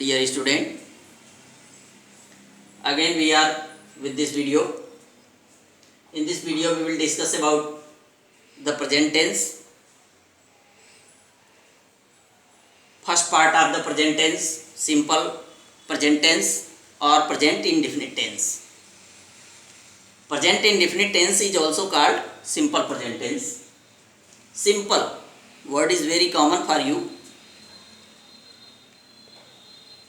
Dear student, again we are with this video. In this video we will discuss about the present tense. First part of the present tense, simple present tense or present indefinite tense. Present indefinite tense is also called simple present tense. Simple word is very common for you.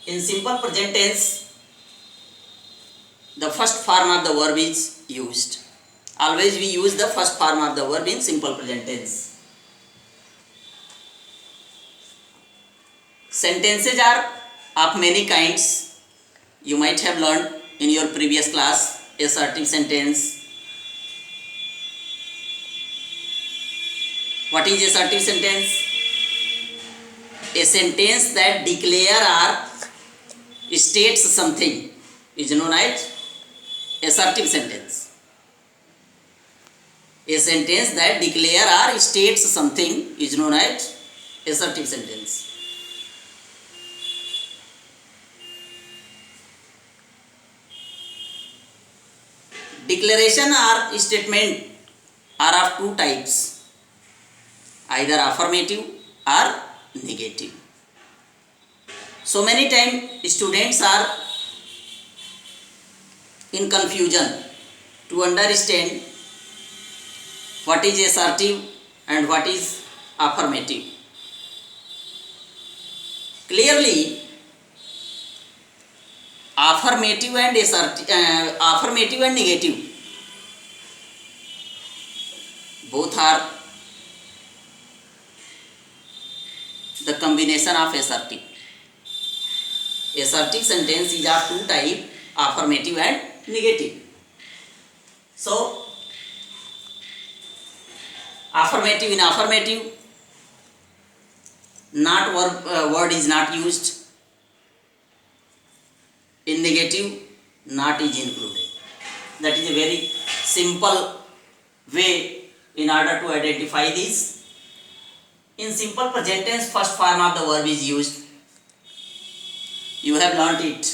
In simple present tense, the first form of the verb is used. Always we use the first form of the verb in simple present tense. Sentences are of many kinds. You might have learned in your previous class. Assertive sentence. What is assertive sentence? A sentence that declare or states something is known as assertive sentence. A sentence that declare or states something is known as assertive sentence. Declaration or statement are of two types, either affirmative or negative. So many times students are in confusion to understand what is assertive and what is affirmative. Clearly, affirmative and negative both are the combination of assertive. Assertive sentence is of two types, affirmative and negative. So, affirmative, in affirmative, not word is not used. In negative, not is included. That is a very simple way in order to identify this. In simple present tense, first form of the verb is used. You have learnt it.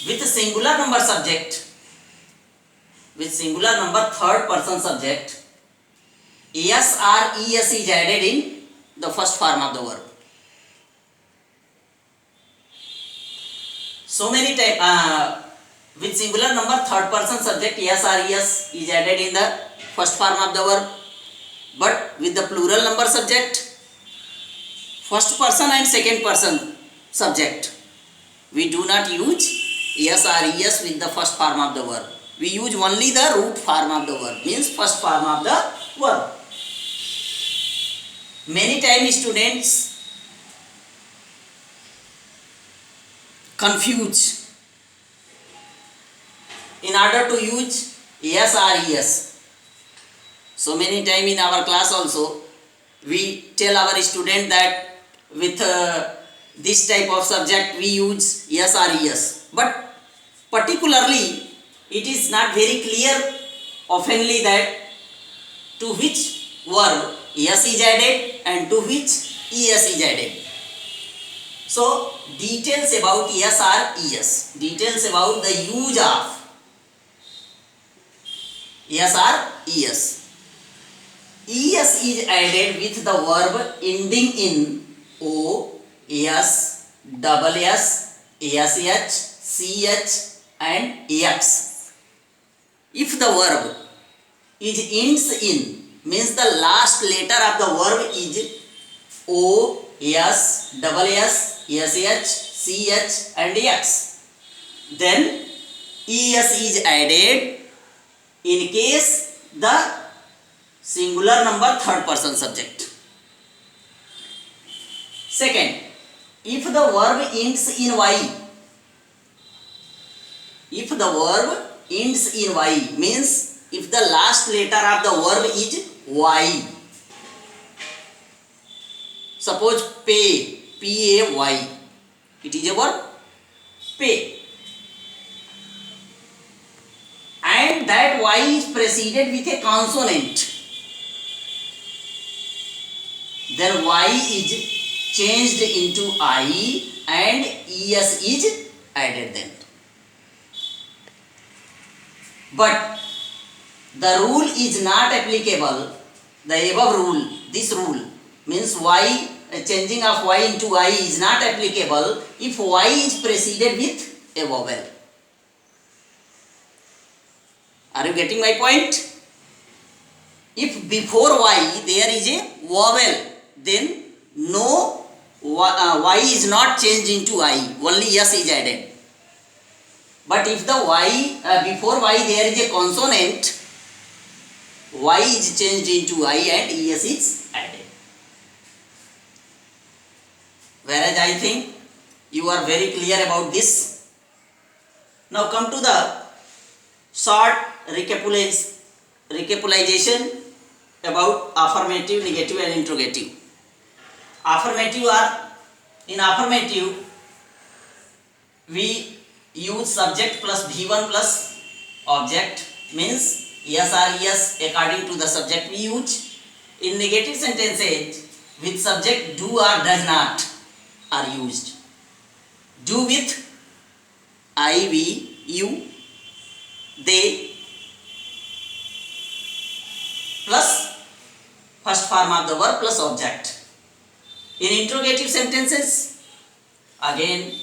With singular number subject, with singular number third person subject, es or es is added in the first form of the verb. So many times with singular number third person subject, es or es is added in the first form of the verb. But with the plural number subject, first person and second person subject, we do not use es or es with the first form of the verb. We use only the root form of the verb, means first form of the verb. Many times students confuse in order to use es or es. So many times in our class also, we tell our student that with this type of subject we use es or es. But particularly, it is not very clear oftenly that to which verb es is added and to which es is added. So, details about es or es, details about the use of es or es. Es is added with the verb ending in o, s, double s, sh, ch and x. If the verb is ends in, means the last letter of the verb is o, s, double s, sh, ch and x, then es is added in case the singular number third person subject. Second, if the verb ends in y, if the verb ends in y, means if the last letter of the verb is y. Suppose pay, P-A-Y, it is a verb, pay. And that y is preceded with a consonant. then y is changed into I and es is added then. But the rule is not applicable. The above rule, this rule means y, changing of y into I is not applicable if y is preceded with a vowel. Are you getting my point? If before y there is a vowel, then no y is not changed into I, only yes is added. But if the y before y there is a consonant, y is changed into I and es is added. Whereas I think you are very clear about this. Now come to the short recapitulation about affirmative, negative and interrogative. Affirmative are, in affirmative we use subject plus V1 plus object, means yes or yes according to the subject we use. In negative sentences with subject do or does not are used. Do with I, we, you, they plus first form of the verb plus object. In interrogative sentences, again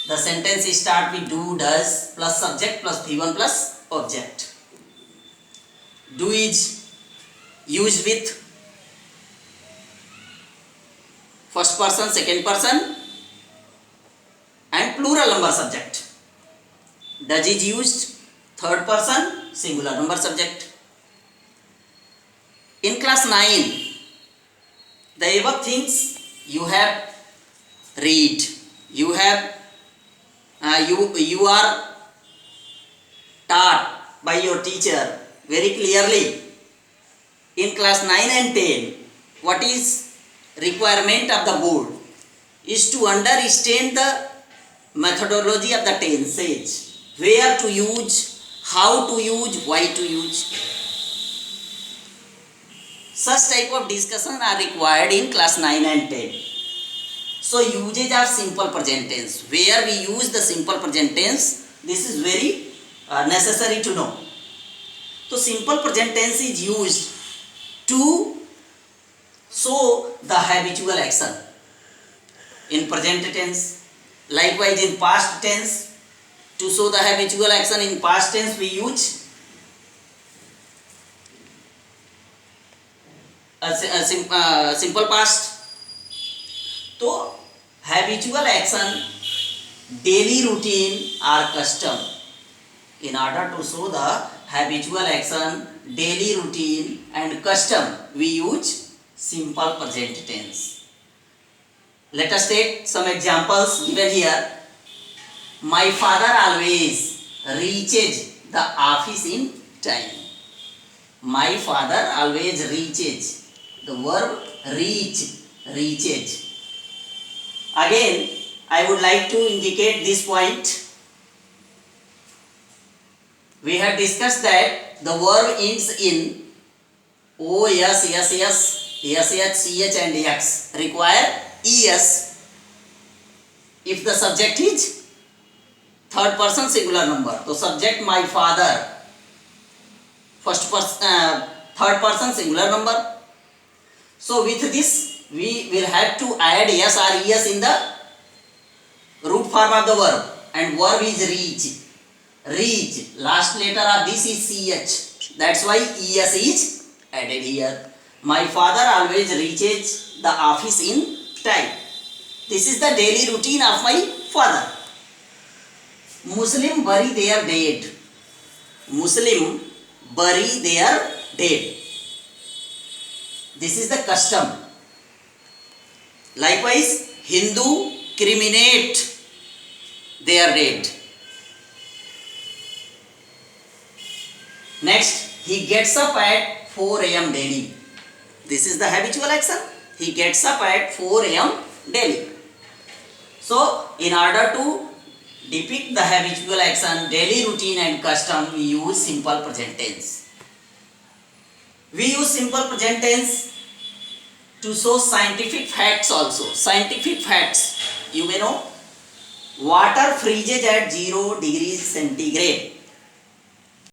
the sentence start with do, does plus subject plus V1 plus object. Do is used with first person, second person and plural number subject. Does is used third person, singular number subject. In class 9, the above things you have read, you have you are taught by your teacher very clearly. In class 9 and 10, what is requirement of the board is to understand the methodology of the tenses, where to use, how to use, why to use. Such type of discussion are required in class 9 and 10. So usage of simple present tense, where we use the simple present tense, this is very necessary to know. So simple present tense is used to show the habitual action in present tense. Likewise in past tense, to show the habitual action in past tense we use simple past. तो habitual action, daily routine or custom. In order to show the habitual action, daily routine and custom, we use simple present tense. Let us take some examples given here. My father always reaches the office in time. My father always reaches. The verb reach, reaches. Again, I would like to indicate this point. We have discussed that the verb ends in O, S, S, S, SH, CH and X require ES if the subject is third person singular number. So subject my father, first person, third person singular number. So with this we will have to add S or ES in the root form of the verb, and verb is reach. Reach, last letter of this is CH, that's why ES is added here. My father always reaches the office in time. This is the daily routine of my father. Muslim bury their dead. Muslim bury their dead. This is the custom. Likewise, Hindu cremate their dead. Next, he gets up at 4 a.m. daily. This is the habitual action. He gets up at 4 a.m. daily. So, in order to depict the habitual action, daily routine and custom, we use simple present tense. We use simple present tense to show scientific facts also. Scientific facts, you may know, water freezes at 0 degrees centigrade.